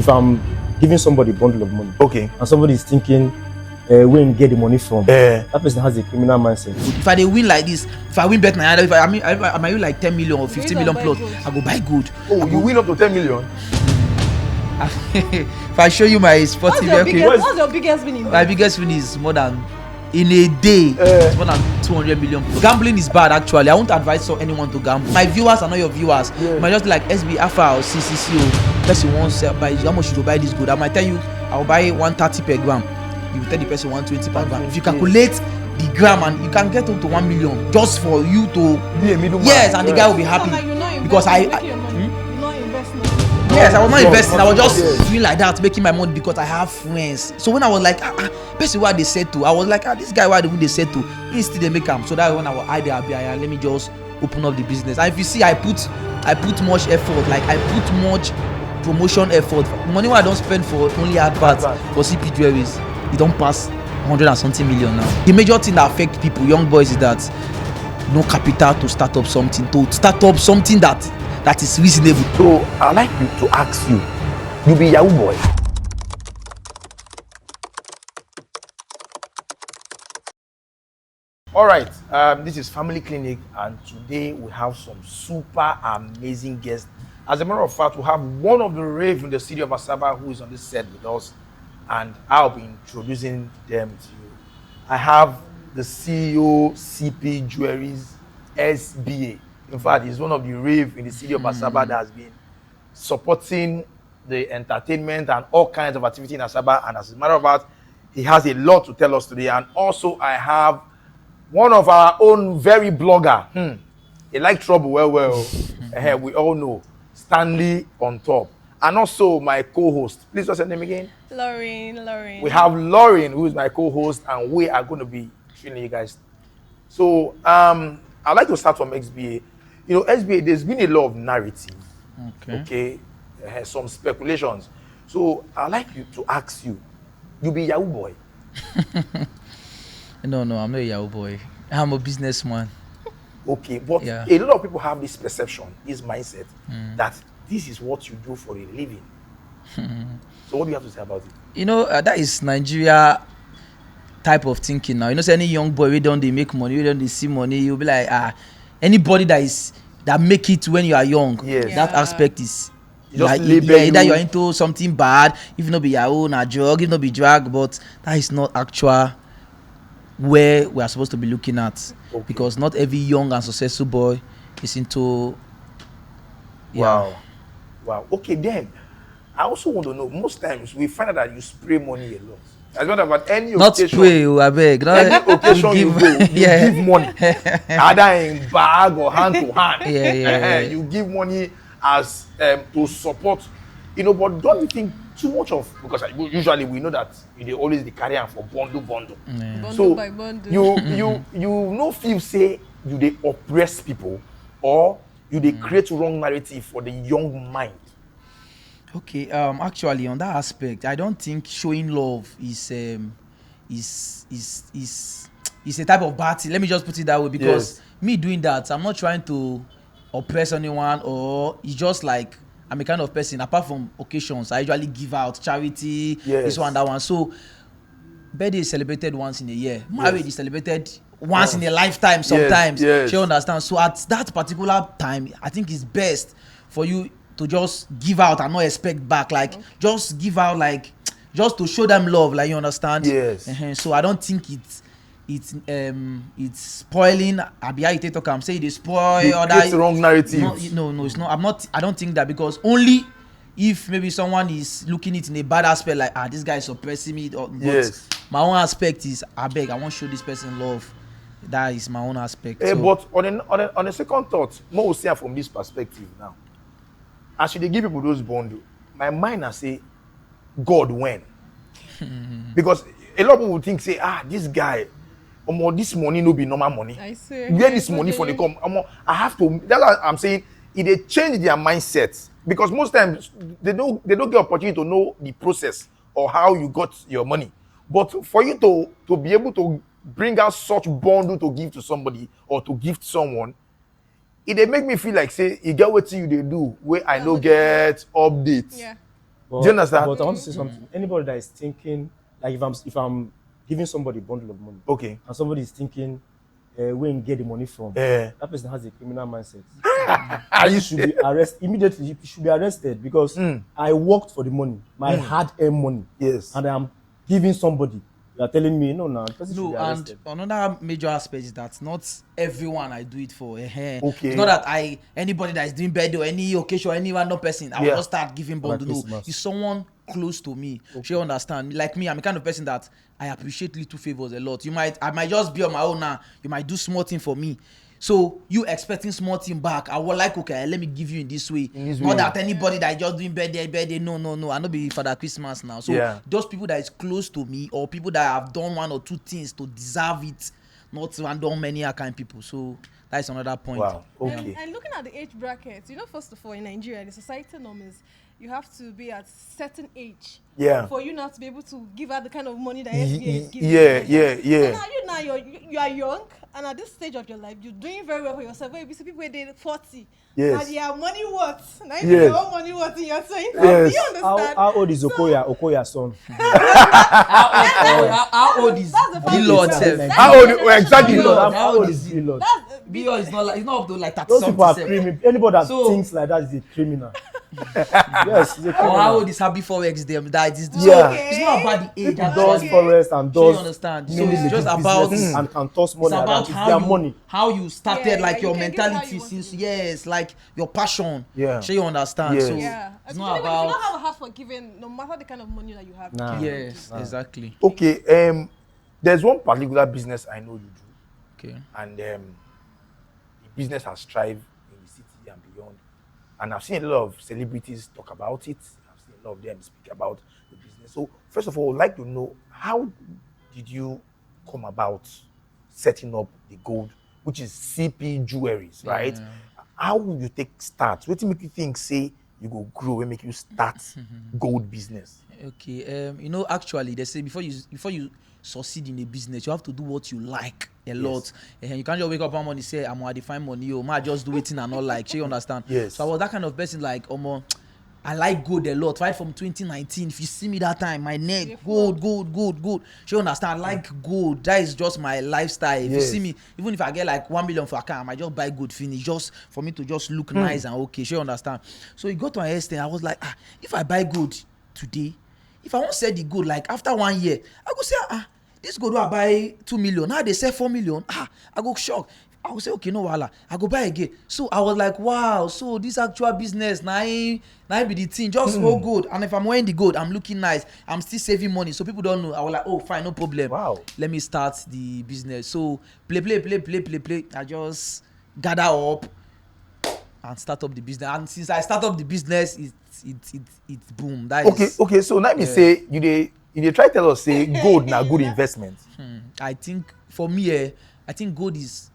If I'm giving somebody a bundle of money, Okay. and somebody is thinking where you get the money from, that person has a criminal mindset. If I dey win like this, if I win bet Naira, if I win like 10 million or 15 million plus, I go buy gold. Oh, you win up to 10 million? If I show you my sporty What's your biggest win? My biggest win is more than, in a day, it's more than 200 million. Gambling is bad actually. I won't advise anyone to gamble. My viewers are not your viewers. You might just like SB Alpha or CCC or person wants to buy, how much you to buy this good. I might tell you, I'll buy 130 per gram. You tell the person 120 per gram. If you calculate the gram, and you can get up to 1 million just for you to be a middleman. Yes, and the guy will be happy because Yes, I was not investing. I was just doing like that, making my money because I have friends. So when I was like, person why they said to, I was like, this guy why they said to, he still they make him. So that when I was let me just open up the business. And if you see, I put much effort. Like I put much promotion effort. Money what I don't spend for only adverts for CP jewelries, it don't pass 100 and something million now. The major thing that affect people, young boys, is that no capital to start up something. To start up something that is reasonable. So I'd like you to ask you be Yahoo boy. All right, this is Family Clinic, and today we have some super amazing guests. As a matter of fact, we have one of the rave in the city of Asaba who is on this set with us, and I'll be introducing them to you. I have the CEO, CP Jewelries, SBA. In fact, he's one of the rave in the city of Asaba that has been supporting the entertainment and all kinds of activity in Asaba. And as a matter of fact, he has a lot to tell us today. And also, I have one of our own very blogger. He like trouble well. We all know. Stanley on top. And also my co-host. Please what's your name again? Lauren. We have Lauren, who is my co-host, and we are going to be training you guys. So, I'd like to start from XBA. You know, SBA, there's been a lot of narrative. Okay. Some speculations. So I'd like you to ask you be Yahoo boy? No, I'm not a Yahoo boy. I'm a businessman. Okay, but a lot of people have this perception, this mindset, that this is what you do for a living. So what do you have to say about it? You know, that is Nigeria type of thinking now. You know, say any young boy, we don't they make money, we don't they see money, you'll be like, anybody that make it when you are young, that aspect is either you're into something bad, if not be your own a drug, if not be drag, but that is not actual where we are supposed to be looking at. Because not every young and successful boy is into Wow. Okay, then I also want to know, most times we find out that you spray money a lot. As well about any not occasion, spray, I beg. Any occasion you go, you give money, either in bag or hand to hand. You give money as to support, you know. But don't you think too much of, because usually we know that they always the carry for bundle. Bundle so by bundle. you no feel say you they oppress people, or you they create wrong narrative for the young mind. Okay, actually on that aspect, I don't think showing love is a type of bad thing. Let me just put it that way, because me doing that, I'm not trying to oppress anyone, or it's just like I'm a kind of person, apart from occasions, I usually give out charity, this one, that one. So birthday is celebrated once in a year. Marriage is celebrated once in a lifetime sometimes. You understand? So at that particular time, I think it's best for you to just give out and not expect back. Like just give out, like just to show them love. Like, you understand? So I don't think it's spoiling. I'm saying they spoil or that. It's wrong narrative. No, it's not. I don't think that, because only if maybe someone is looking it in a bad aspect, like this guy is suppressing me. But my own aspect is I want to show this person love. That is my own aspect. But on a second thought, more will see from this perspective now. As they give people those bundles, my mind I say, God when? Because a lot of people think say, this guy, this money no be normal money. I see. Where this money for the come? I have to. That's what I'm saying. They change their mindset, because most times they don't get opportunity to know the process or how you got your money. But for you to be able to bring out such bundle to give to somebody or to gift someone, it they make me feel like say you get what you they do where I no get updates. Do you understand? But I want to say something. Anybody that is thinking, like if I'm giving somebody a bundle of money, Okay. and somebody is thinking, where you get the money from, that person has a criminal mindset. You should be arrested immediately. You should be arrested because I worked for the money, my hard-earned money. Yes. And I'm giving somebody. You are telling me no. The person should be arrested. And another major aspect is that not everyone I do it for. Okay. It's not that anybody that is doing birthday or any occasion or any random person, I will just start giving bundle. No, it's someone close to me. She understand. Like me, I'm the kind of person that I appreciate little favors a lot. I might just be on my own now. You might do small thing for me. So you expecting small thing back, I will like, okay, let me give you in this way. Not that anybody that is just doing birthday, no. I know be Father Christmas now. So those people that is close to me or people that have done one or two things to deserve it, not random many kind people. So that's another point. Wow. Okay. And looking at the age brackets, first of all, in Nigeria, the societal norm is you have to be at certain age for you not to be able to give out the kind of money that SBA is giving. Yeah. So you are young, and at this stage of your life, you're doing very well for yourself. Where you see people they're 40, yes, and you have money worth. Now you have your money worth in your 20s. Yes. Do you understand? How old is Okoya's son? How old is Lord self? How old? Exactly. How old is Lord? Lord is not up to like 30 Those people are something. criminal. Anybody that thinks like that is a criminal. Yes, he's a criminal. Or how old is Happy Forex them? That is Yeah. Okay. It's not about the age. Does forest and So you does understand? So mainly it's just legit about businesses and can toss money it's around. about It's their money. how you started, Yeah, like you your can give it how mentality you want since to. like your passion. Yeah. So you understand? Yes. So Yeah. it's Especially not when you don't about have a heart for giving, no matter the kind of money that you have. Nah. you can yes, give. exactly. Okay. There's one particular business I know you do, Okay. and the business has thrived in the city and beyond. And I've seen a lot of celebrities talk about it. I've seen a lot of them speak about the business. So first of all, I'd like to know, how did you come about setting up the gold, which is CP Jewelries, right? Yeah. How will you take start? What make you think say you go grow and make you start gold business? Okay. Actually, they say before you succeed in a business, you have to do what you like a lot. And you can't just wake up one morning and say, I'm gonna define money, or might just do it and not like. You understand? Yes. So I was that kind of person, like, I like gold a lot. Right from 2019, if you see me that time, my neck, gold. You understand? I like gold. That is just my lifestyle. If you see me, even if I get like 1 million for a car, I might just buy gold finish just for me to just look nice and okay. You understand? So it got to an extent, I was like, if I buy gold today, if I won't sell the gold, like after 1 year, I go say, this gold I buy 2 million, now they sell 4 million. I go shock. I will say, okay, no wahala, I go buy again. So I was like, wow, so this actual business, now be the thing, just so good. And if I'm wearing the gold, I'm looking nice, I'm still saving money. So people don't know. I was like, oh, fine, no problem. Wow. Let me start the business. So play. I just gather up and start up the business. And since I start up the business, it boom. That is Okay. So let me say, you dey try tell us say gold na good investment. I think for me, I think gold is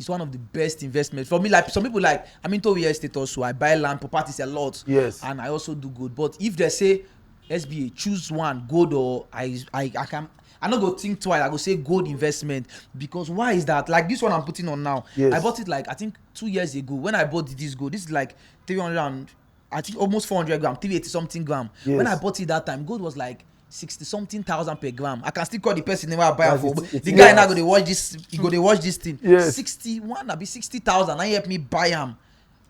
one of the best investments for me. Like some people, like I'm into real estate also. I buy land properties a lot. Yes. And I also do gold. But if they say SBA choose one, gold or I can. I'm not going to think twice. I go say gold investment, because why is that? Like this one I'm putting on now. Yes. I bought it like I think 2 years ago. When I bought this gold, this is like 300 and I think almost 400 gram, 380 something gram. Yes. When I bought it that time, gold was like 60 something thousand per gram. I can still call the person never buy for. The guy now go to watch this. He go to watch this thing. Yes. 61, that be 60,000. Now he help me buy him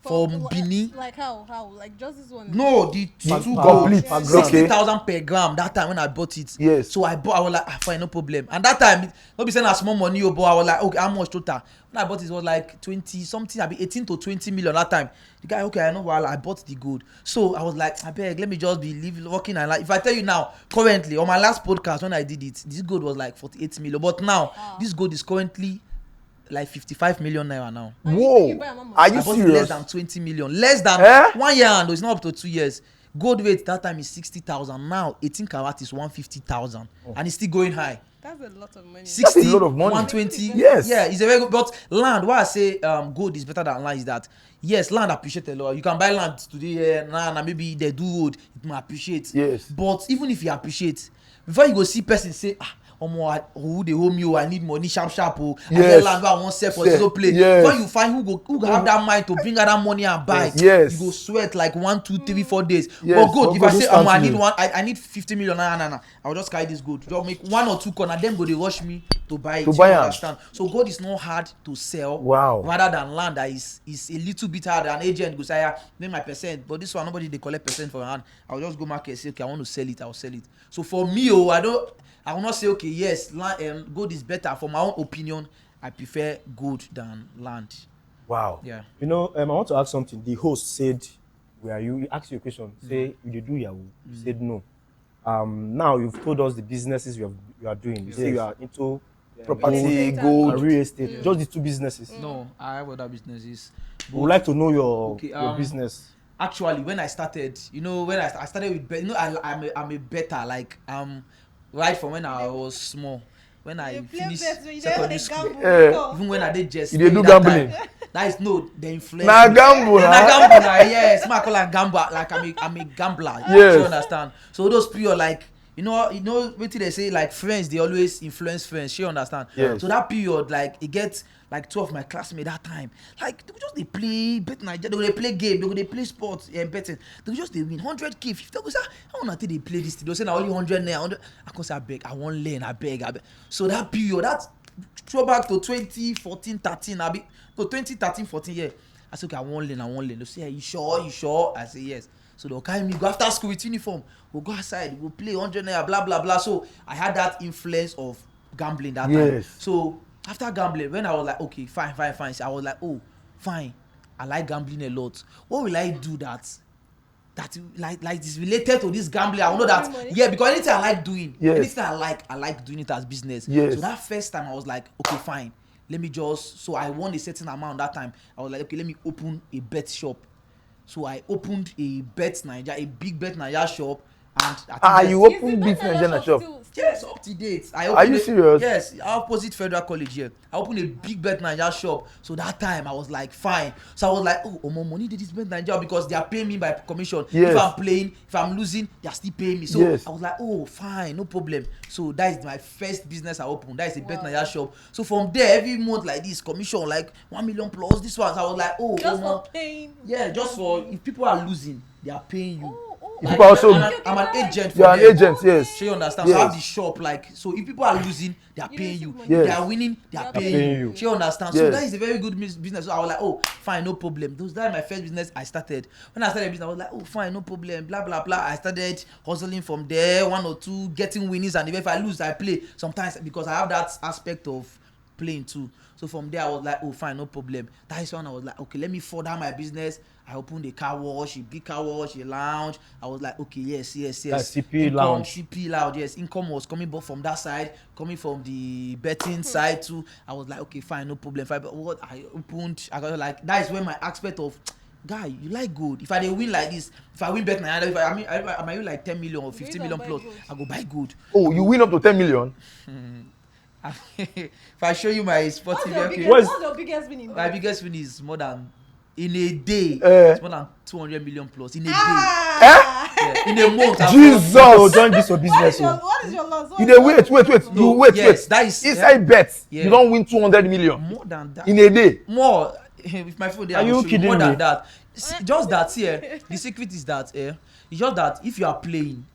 for Bini. Like how? Like just this one? No, the two Complete. gold. Okay. 60,000 per gram that time when I bought it. Yes. So I was like, fine, no problem. And that time, not be saying a small money, but I was like, okay, how much total? When I bought it, was like 20 something, I be 18 to 20 million that time. The guy, okay, I know, while I bought the gold. So I was like, I beg, let me just be working and like, if I tell you now, currently on my last podcast when I did it, this gold was like 48 million. But now this gold is currently like 55 million naira now. Whoa. Are I you bought it serious? less than 20 million. Less than 1 year, and it's not up to 2 years. Gold rate that time is 60,000. Now 18 karat is 150,000, and it's still going high. That's a lot of money. 60, That's a lot of money. 120. Yes. Yeah, it's a very good. But land, why I say gold is better than land is that, yes, land appreciate a lot. You can buy land today, maybe they do road, it might appreciate. Yes. But even if you appreciate, before you go see person say, who they home you, I need money sharp. Oh. I get land where I want sell for so play. When you find who go have that mind to bring out that money and buy, you go sweat like 1, 2, 3, 4 days. But good, if I say I need 50 million, nah. I'll just carry this good. Just make 1 or 2 corner, them go they rush me to buy it. Understand? So gold is not hard to sell. Rather than land that is a little bit harder. An agent go say, make my percent, but this one nobody they collect percent for your hand. I'll just go market and say, okay, I want to sell it, I'll sell it. So for me, I will not say, okay, yes, gold is better. For my own opinion, I prefer gold than land. Wow. Yeah. You know, I want to ask something. The host said, where are you? He asked you a question. Say, you do Yahoo. You said no. Now you've told us the businesses you are doing. You say you are into property, gold, real estate. Just the 2 businesses. No, I have other businesses. We would like to know your business. Actually, when I started, when I started with, I'm a better, like, right from when I was small. When I finished secondary school, even when I did just, you do gambling. That is the influence. Na gamble, yes. I call it gamble. Like I'm a gambler. Yes. You understand? So those period, like, you know what they say, like friends, they always influence friends. You understand? Yes. So that period, like, it gets like 2 of my classmates that time. Like they play bet Nigeria, they play game, they play sports and betting. They win 100K, 50. I want to they play this. They say now only 100 now. I can say I beg, I won't learn, I beg. So that period, that throw back to 2014, 13, 2013, 14 year. I said, okay, I won't learn. They say, are you sure? I say yes. So they'll carry me, go after school with uniform. We'll go outside, we'll play 100 naira, blah, blah, blah. So I had that influence of gambling that time. So after gambling, when I was like, okay, fine. So I was like, oh, fine. I like gambling a lot. What will I do that like is related to this gambling? I know that, because anything I like doing, anything I like doing it as business. Yes. So that first time I was like, okay, fine. Let me so I won a certain amount that time. I was like, okay, let me open a bet shop. So I opened a big Bet Nigeria shop. And you opened Big Nigeria shop? Yes, up to date. Are you serious? Yes, opposite Federal College here. I opened a big Bet Nigeria shop. So that time I was like, fine. So I was like, oh, more money did this Bet Nigeria because they are paying me by commission. Yes. If I'm playing, if I'm losing, they are still paying me. So I was like, oh, fine, no problem. So that is my first business I opened. That is a Bet Nigeria shop. So from there, every month like this, commission like 1 million plus this one. So I was like, oh, just for paying. Yeah, just for if people are losing, they are paying you. Like, I'm an agent. You're an agent, yes. So you understand? So I have the shop, like, so if people are losing, they are paying you. Yes. They are winning, they are paying you. So you understand? So that is a very good business. So I was like, oh, fine, no problem. That was my first business I started. When I started business, I was like, oh, fine, no problem, blah, blah, blah. I started hustling from there, 1 or 2, getting winnings, and if I lose, I play. Sometimes, because I have that aspect of playing too. So from there, I was like, oh, fine, no problem. That is when I was like, okay, let me further my business. I opened a car wash, a big car wash, a lounge. I was like, okay, yes. That's CP lounge. CP lounge, yes. Income was coming both from that side, coming from the betting side too. I was like, okay, fine, no problem. But what I opened, I got like, that is when my aspect of, guy, you like gold. If I win like this, if I win bet Nigeria, I might win like 10 million or 50 million plus, I go buy gold. Oh, you win up to 10 million? If I show you my sporting vehicle, what's your biggest win in my biggest win is more than in a day. It's more than 200 million plus in a day. Yeah, in a month. Jesus, join this for business. What is your loss? Wait. No, you wait. That is inside bet. You don't win 200 million. More than that. In a day. More. With my phone, are you kidding more me? than that. Just that here. The secret is that it's just that if you are playing,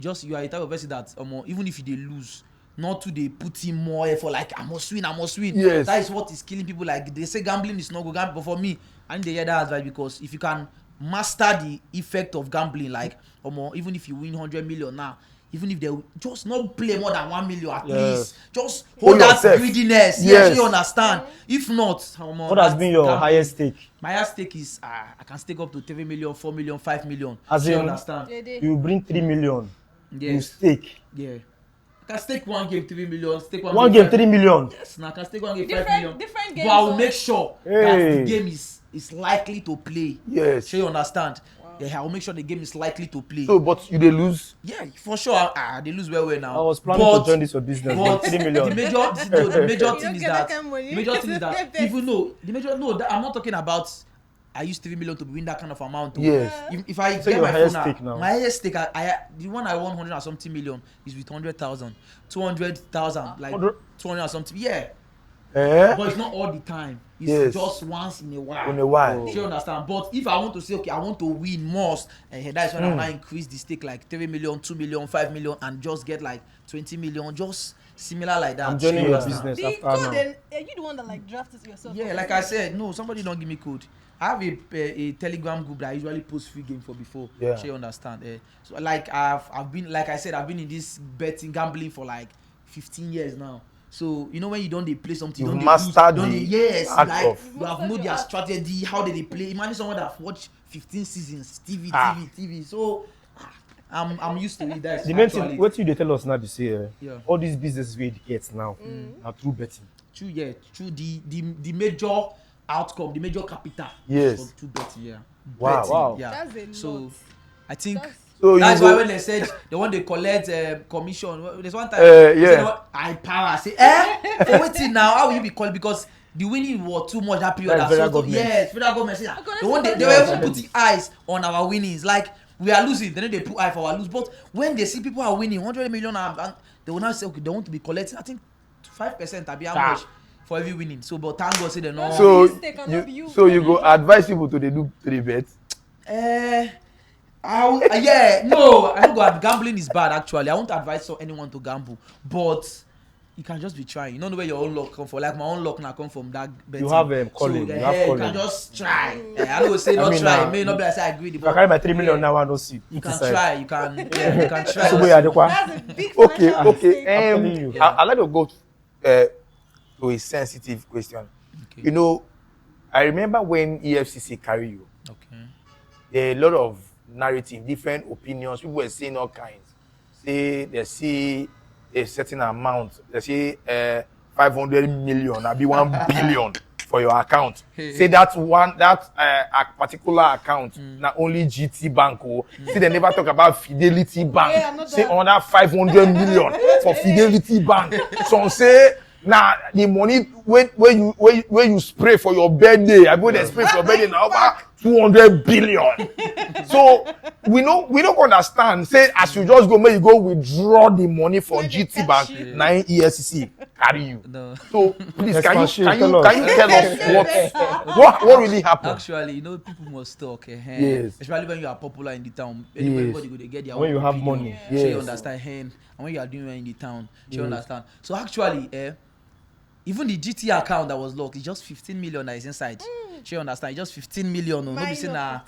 just you are a type of person that even if you lose, not to they put in more effort, like I must win. Yes. That is what is killing people. Like they say gambling is not good, but for me, I need to hear that advice, because if you can master the effect of gambling, like even if you win 100 million now, even if they just not play more than 1 million at least, just hold that greediness. Yes, you understand. If not, what has been your highest stake? My highest stake is I can stake up to 3 million, 4 million, 5 million. As you in, understand? You bring 3 million. Yes. You stake. Yeah. I can stake one game 3 million, stake one game 3 million. Yes, now I can stake one game 5 million. Different games. But I will make sure that the game is likely to play. Yes. So you understand? Wow. Yeah, I will make sure the game is likely to play. So, but you they lose? Yeah, for sure. They lose well now. I was planning to join this for business. But 3 million. The major thing is that even though I'm not talking about I used 3 million to win that kind of amount. Yes. If I so get my phone now, my highest stake, the one I won 100 and something million is with 100,000, 200,000, like 200 and something. Yeah. But it's not all the time. It's just once in a while. You understand? But if I want to say, okay, I want to win most, that's when I want to increase the stake like 3 million, 2 million, 5 million, and just get like 20 million, just similar like that. I'm joining your business after now. Then, are you the one that like drafted yourself? Yeah, like I said, no, somebody don't give me code. I have a Telegram group that I usually post free game for before. Yeah. So you understand? So like I've been, like I said, I've been in this betting gambling for like 15 years now. So you know when you don't play something, you mastered the yes, like of. you have know their strategy, how they play. Imagine someone that watched 15 seasons, TV. So I'm used to it. That's the main thing. What you they tell us now? They say all these businesses we get now are through betting. Through the major outcome, the major capital. Yes. Through betting, yeah. Wow. Yeah. That's a lot. So I think. That's why when they said they want to collect commission, there's one time I power say for waiting now, how will you be called? Because the winning was too much that period. Federal government. Yes, federal government say they were even putting eyes on our winnings. Like we are losing, then they put eye for our lose. But when they see people are winning 100 million, and they will now say, okay, they want to be collecting. I think 5% I be how much for every winning. So, but thank God say they know. So you go advise people to the bet. I don't go. Gambling is bad actually. I won't advise anyone to gamble, but you can just be trying. You don't know where your own luck come from. Like my own luck now come from that betting. You have calling. So, you have calling. You can just try. I don't say not try. It may not be like say I agree. If I carry my 3 million now, I don't see. You can try. You can try. That's a big okay. I'd like to go to a sensitive question. Okay. You know, I remember when EFCC carry you. Okay. There are a lot of narrative, different opinions. People were saying all kinds. Say they see a certain amount. They say 500 million, maybe 1 billion for your account. Say that a particular account, not only GT Bank. Say they never talk about Fidelity Bank. Say another 500 million for Fidelity Bank. Some say the money when you spray for your birthday, I go there spray for your birthday now over 200 billion. So we don't understand. Say as you just go, may you go withdraw the money for GT Bank, 9 EFCC carry you. No. So please can you tell us what really happened? Actually, people must talk. Yes. Especially when you are popular in the town. Everybody go to get their when own you have opinion. money. So you understand. And when you are doing well in the town, you understand. So actually, even the GT account that was locked, it's just 15 million that is inside. She understand? It's just 15 million. No, be saying yeah.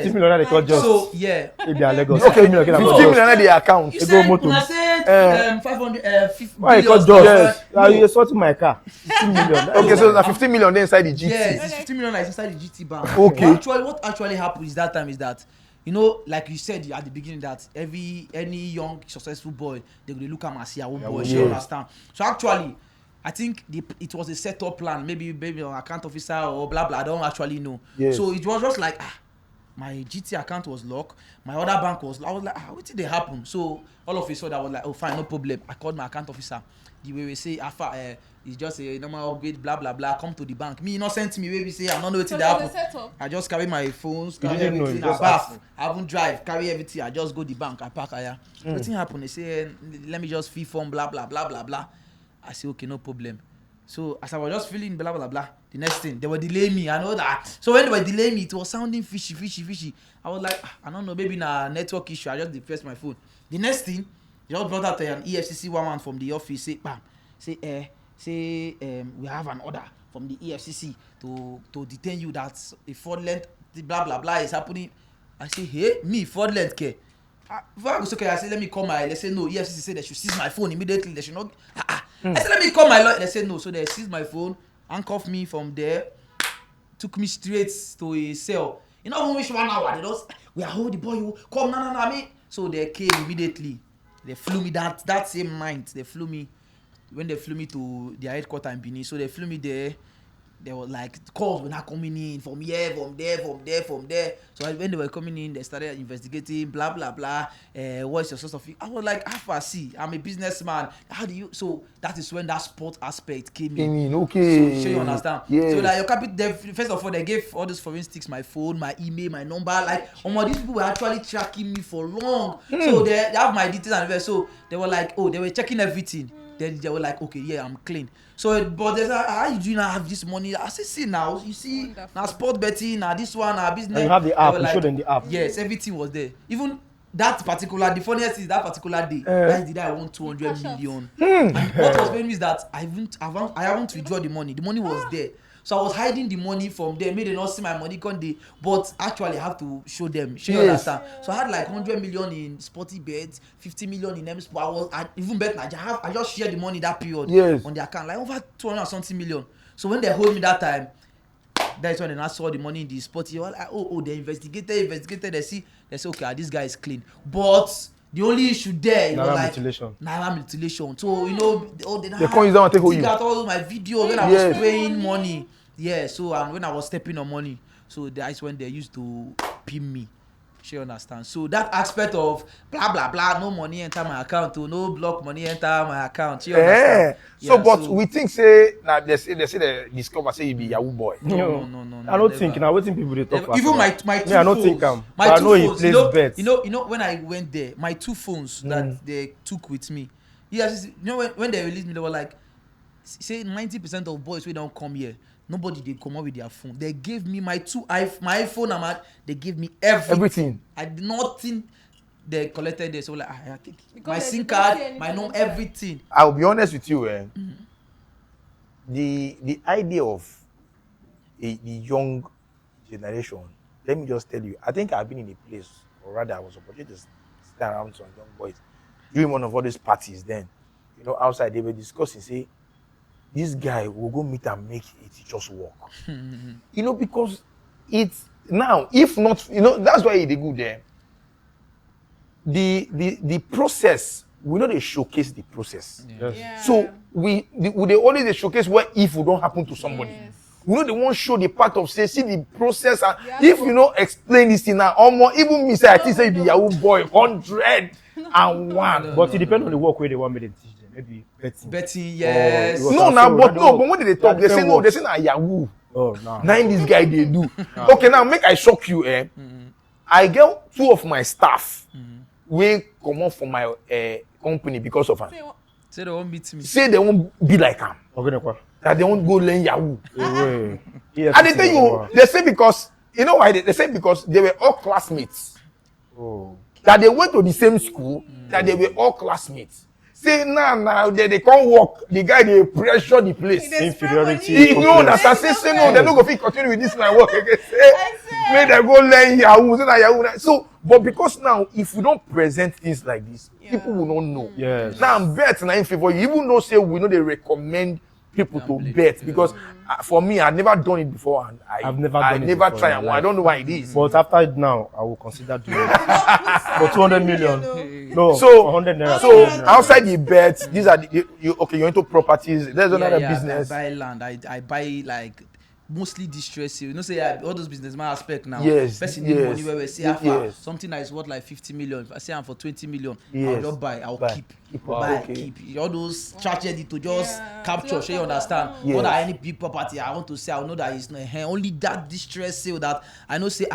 15 million they call just. So yeah. Maybe a Lagos. Okay, 15 million the account. You said when I said 500 50 why you call just? You're sorting my car. 15 million. Okay, so the 15 million inside the GT. Yes, it's 15 million that is inside the GT bank. Okay. What actually happened is that time is that like you said at the beginning that any young successful boy they will look at my see boy. Yes. You understand? So actually, I think it was a set-up plan. Maybe an account officer or blah blah. I don't actually know. Yes. So it was just like my GT account was locked. My other bank was. I was like, what did they happen? So all of a sudden I was like, oh fine, no problem. I called my account officer. The way we say, it's just a normal upgrade, blah blah blah. Come to the bank. Me innocent me. Where we say I don't know what did happen. I just carry my phones, carry everything. I haven't drive, carry everything. I just go the bank. I park here. Nothing happened. They say, let me just fill form, blah blah blah blah blah. I say, okay, no problem. So as I was just feeling blah blah blah, the next thing they were delaying me. I know that. So when they were delaying me, it was sounding fishy. I was like, I don't know, maybe na network issue. I just depressed my phone. The next thing, they just brought out an EFCC woman from the office. Say, bam, we have an order from the EFCC to detain you. That's a fraudulent blah blah blah is happening. I say, hey, me fraudulent care. Okay, I said, let me call they say no. EFCC said they should seize my phone immediately. They should not. I said, let me call my lawyer. They said no. So they seized my phone, handcuffed me from there, took me straight to a cell. You know, when we 1 hour, they just, we are holding the boy, you come, no, me. So they came immediately. They flew me that same night. They flew me, when they flew me to their headquarters in Benin. So they flew me there. there were like calls were not coming in from here, from there. So when they were coming in, they started investigating, blah blah blah. What's your source of? I was like, see, I'm a businessman. How do you? So that is when that sport aspect came in. Okay. So you understand? Yes. So like your capital, first of all, they gave all those forensics, my phone, my email, my number. Like, these people were actually tracking me for long. So they have my details and so they were like, they were checking everything. Then they were like, okay, yeah, I'm clean. So, but there's how you do not have this money? I say, see now, you see, now sport betting, now this one, now business. And you have the app, you show them the app. Yes, everything was there. Even that particular, the funniest is that particular day, that did I won 200 million. And what was funny is that I haven't withdrawn the money. The money was there. So I was hiding the money from them, made them not see my money con day, but actually I have to show them. You understand? So I had like 100 million in sporty bets, 50 million in M Sport. I even bet I just shared the money that period on the account, like over 200 something million. So when they hold me that time, that's when I saw the money in the sporty. Like, they investigated. They say, okay, this guy is clean. But the only issue there, Naira mutilation. So they coins don't take you. Got all my videos when I was paying money. Yeah, so when I was stepping on money, so that's when they used to pin me. She understand. So that aspect of blah blah blah, no money enter my account, no block money enter my account. She understand. So, but we think say now they say they discover say you be Yahoo boy. No. I don't think now waiting people they talk. Even my two phones. I don't think my two phones. You know when I went there, my two phones that they took with me. Yes, when they released me, they were like, say 90% of boys who don't come here. Nobody they come up with their phone. They gave me my my iPhone. They gave me everything. I did not think they collected this. So like I think because my SIM card, my name, everything. I'll be honest with you. The idea of the young generation. Let me just tell you. I think I've been in a place, or rather, I was opportunity to stand around some young boys during one of all these parties. Then, outside they were discussing. Say, this guy will go meet and make it just work. Because it's now, if not, that's why they go there. The process, we know they showcase the process. Yes. Yeah. So they only they showcase what if it don't happen to somebody. Yes. We know they won't show the part of see the process. And if you don't explain this thing now, almost even me say I think say the Yahoo boy 101. But it depends on the work where they want me to teach them. Maybe betting, yes. But when did they talk? They say no. They say na Yahoo. Oh no. Now this guy they do. Okay, now make I shock you. I get two of my staff will come up from my company because of her. Say they won't beat me. Say they won't be like him. Okay, that they won't go learn Yahoo. EFCC, And they tell you, they say because why they say because they were all classmates. Oh. That they went to the same school. That they were all classmates. Say now they can't work. The guy they pressure the place. Inferiority. Say no, they don't go fit continue with this my work. Say may they go learn Yahoo. Say Yahoo. So, but because now if we don't present things like this, people will not know. Yes. Now I'm bet in favor. You even know say we know they recommend people to bet because for me I've never done it before and I never tried and I don't know why it is. But after it now I will consider doing it for 200 million. No, so 100 naira. So outside the bet, these are you're into properties. There's another business. I buy land. I buy like mostly distress. Say all those businessman aspect now. Yes. Person need money where we say something that is worth like 50 million. If I say I'm for 20 million, I'll just buy. I'll keep. Keep. All those charges to just capture. So you understand? Yes. Not that any big property I want to sell. I know that it's not only that distress sale that I know say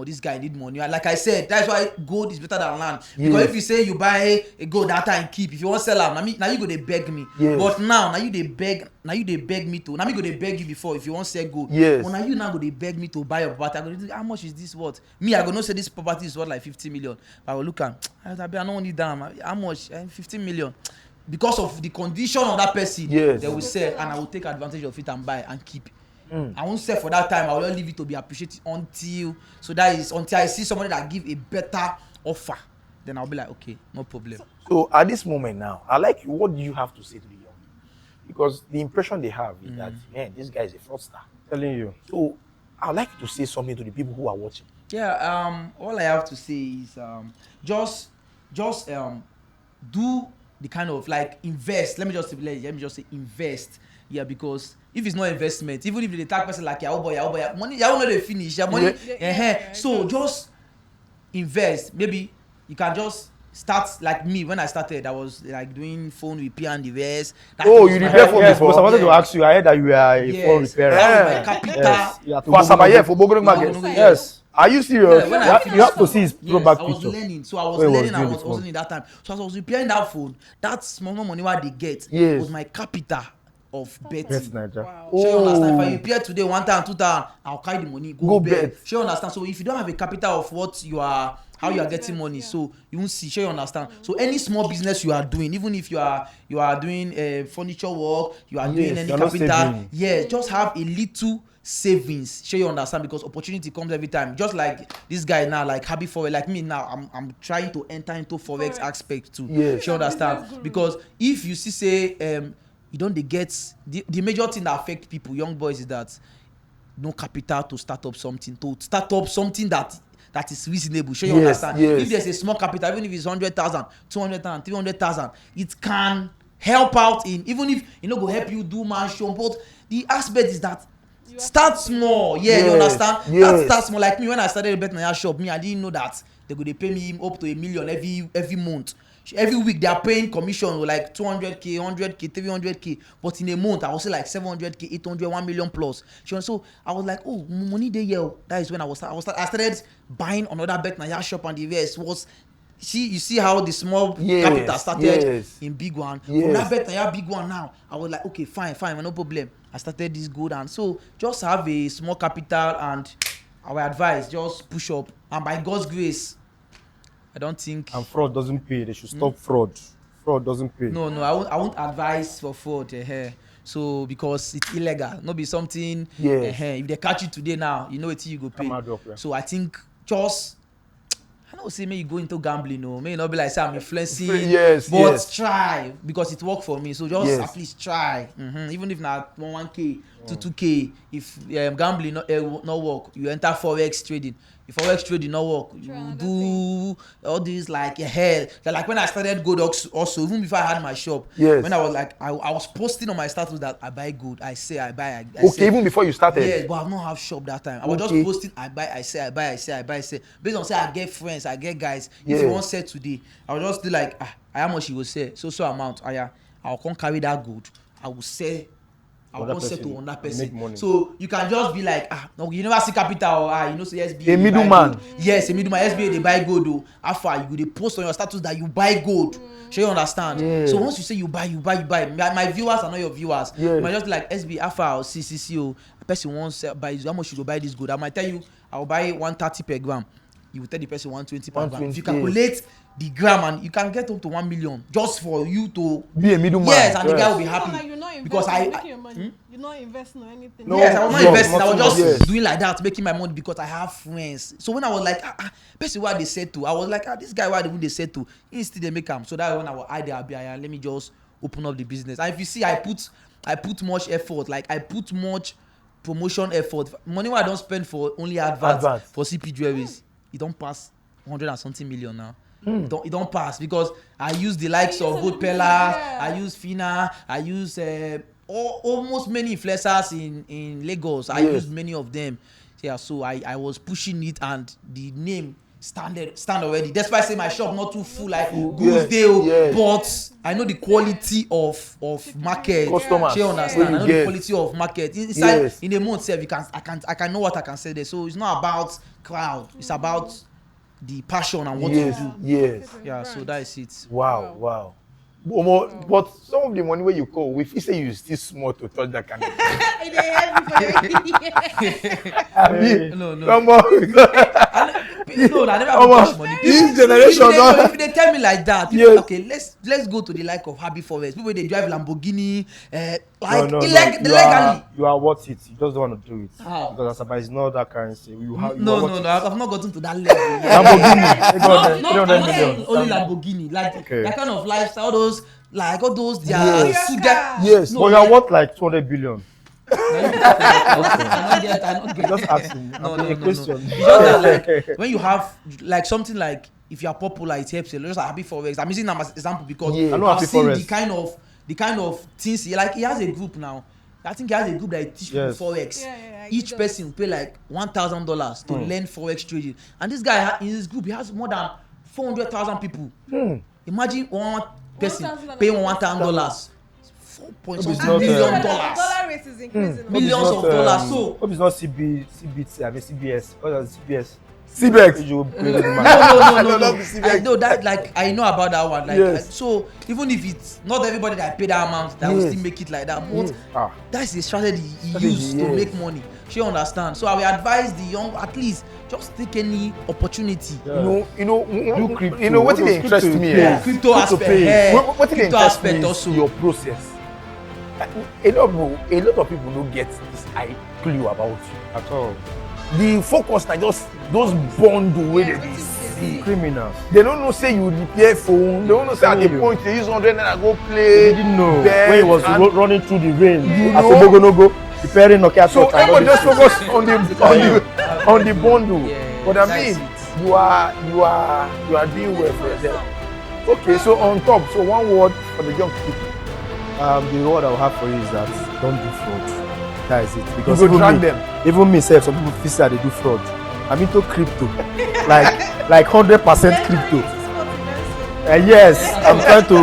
this guy need money. Like I said, that's why gold is better than land. Because if you say you buy a gold that time keep, if you want to sell them, now you go they beg me. Yes. But now you they beg me to. Now me go they beg you before if you want to sell gold. Yes. But now you go they beg me to buy a property. I go, how much is this worth? Me, I go not say this property is worth like 50 million. But I will look at, I don't need that. How much? 15 million. Because of the condition of that person, they will sell and I will take advantage of it and buy and keep. I won't sell for that time. I will not leave it to be appreciated until I see somebody that give a better offer. Then I'll be like, okay, no problem. So at this moment now, what do you have to say to the young? Because the impression they have is that this guy is a fraudster. Telling you. So I'd like you to say something to the people who are watching. Yeah. All I have to say is just do the kind of like invest. Let me just say invest. Yeah, because if it's not investment, even if the tag person like yeah, boy, money, you know they finish your money. So just invest. Maybe you can just start like me. When I started, I was like doing phone repair and the rest. You repair phone before? Because I wanted to ask you. I heard that you are a phone repairer. That was my capital. For Asabaye, for Bogoro market. Yes. Are you serious? You have to see his throwback picture. I was learning, so I was learning. I was in that time. So as I was repairing that phone, that small money what they get was my capital of betting. Wow. So you understand? If I repair today 1,000, 2,000, I'll carry the money, go bet. So you understand? So if you don't have a capital of what you are, how you are getting money, so you won't see. Sure, you understand? So any small business you are doing, even if you are doing furniture work, you are doing any capital, just have a little savings. Sure, you understand? Because opportunity comes every time. Just like this guy now, like happy forex, like me now, I'm trying to enter into forex aspect too. Sure, you understand? Because if you see say you don't get the major thing that affect people, young boys, is that no capital to start up something that is reasonable. Sure, you understand? If there's a small capital, even if it's 100,000, 200,000, 300,000, it can help out in, even if go help you do mansion. But the aspect is that start small. You understand? Start small. Like me, when I started a bet my shop, I didn't know that they go pay me up to $1 million every month. Every week they are paying commission like 200k, 100k, 300k, but in a month I was say like 700k, 800, 1 million plus. So I was like, oh, money there, that is when I started buying another bet na shop, and the rest was. You see how the small capital started in big one. From that bet na big one now, I was like, okay, fine, no problem. I started this good, and so just have a small capital, and our advice, just push up, and by God's grace, I don't think. And fraud doesn't pay. They should stop fraud. Fraud doesn't pay. No, I won't advise for fraud. So because it's illegal, not be something. If they catch you today now, you know what you go pay. So I think just. I don't say may you go into gambling, no. May not be like say I'm influencing. Try, because it worked for me. So just at least try. Even if not 1k, 2k. If gambling not work, you enter forex trading. If forex trading not work, you do all these like hell. Like when I started gold also, even before I had my shop. When I was like, I was posting on my status that I buy gold. I say I buy. Even before you started. Yes, but I've not have shop that time. I was just posting. I buy. I say. Based on say I get friends, I get guys. If you want sell today, I will just do like how much you will sell. So amount. I'll come carry that gold. I will sell. I will sell to another person. So you can just be like, no, you never see capital, say SBA. A middleman. Yes, a middleman. SBA they buy gold though. After you post on your status that you buy gold. Sure, you understand? So once you say you buy. My viewers are not your viewers. You might just be like SBA Alpha or CCCO. A person wants buy how much you go buy this gold. I might tell you I'll buy 130 per gram. You will tell the person 120 per gram. If you calculate the gram, and you can get up to 1 million just for you to be a middleman. Yes, and the guy will be happy. Like you're not because you're not investing or anything. No, yes, I was not investing. I was just doing like that, making my money because I have friends. So when I was like, person what they said to, I was like, this guy what they said to, instead they make him. So that when I was let me just open up the business. And if you see, I put much effort. Like I put much promotion effort. Money what I don't spend for only advert for CP jewelries. It don't pass 100 and something million now. It don't pass because I use the likes of Good Pellers, I use Fina, I use almost many influencers in Lagos. I use many of them. So I was pushing it, and the name stand already. That's why I say my shop not too full like Goose Day, but I know the quality of market. Customers. You understand? I know the quality of market. Inside in a month, I can know what I can say there. So it's not about crowd. It's about the passion and what you do. So that is it. Wow. But some of the money where you call, if you say you still small to touch that kind of thing. No. Come on. No, I never touch money. This generation, if they tell me like that, okay, let's go to the like of Happy Forest. People they drive Lamborghini, illegally. You are worth it. You just don't want to do it. How? Because Asaba is not that currency. No. I've not gotten to that level. Lamborghini. No, only Lamborghini. Like that kind of lifestyle. All those, they are yes. But you are worth like 200 billion. I'm not Just asking. No. Question. It's just that, like, when you have like something like, if you are popular, it helps. Just like Happy Forex. I'm using them as example because I know I've Happy seen Forex. the kind of things. Like he has a group now. I think he has a group that teach people forex. Each person will pay like $1,000 to learn forex trading. And this guy in his group, he has more than 400,000 people. Imagine one person paying $1,000. $4.something million. Dollar rate is increasing. Millions of dollars. So hope it's not CBT. I mean CBS. What is CBS? CBEX. No. I know that, like, I know about that one. Like, so even if it's not everybody that pay that amount that will still make it like that, but that's the strategy he used to make money. She understand. So I will advise the young, at least just take any opportunity. Do crypto. You know what interests me? Crypto aspect. What interests me is your process. A lot of people don't get this clue about you at all. The focus na just those bundle wey dey see criminals. They don't know say you repair phone. They don't know say at the point they use 100 naira go play. They didn't know when he was running through the rain. As a go repairing Nokia. So everybody just focus on the bundle. But I mean, you are doing well for yourself. Okay, so on top, so one word for the young people. The word I will have for you is that don't do fraud. That is it. Because even me, some people feel that they do fraud. I'm into crypto, like 100% crypto. Yes, I'm trying to.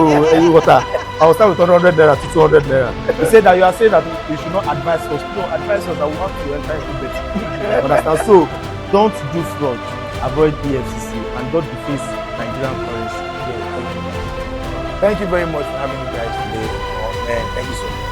I will start with 100 naira to 200 naira. You say that you are saying that you should not advise us. No, advise us that we want to enter into betting. Understand? So don't do fraud. Avoid EFCC and don't deface Nigerian currency. Thank you very much for having me guys today. Thank you so much.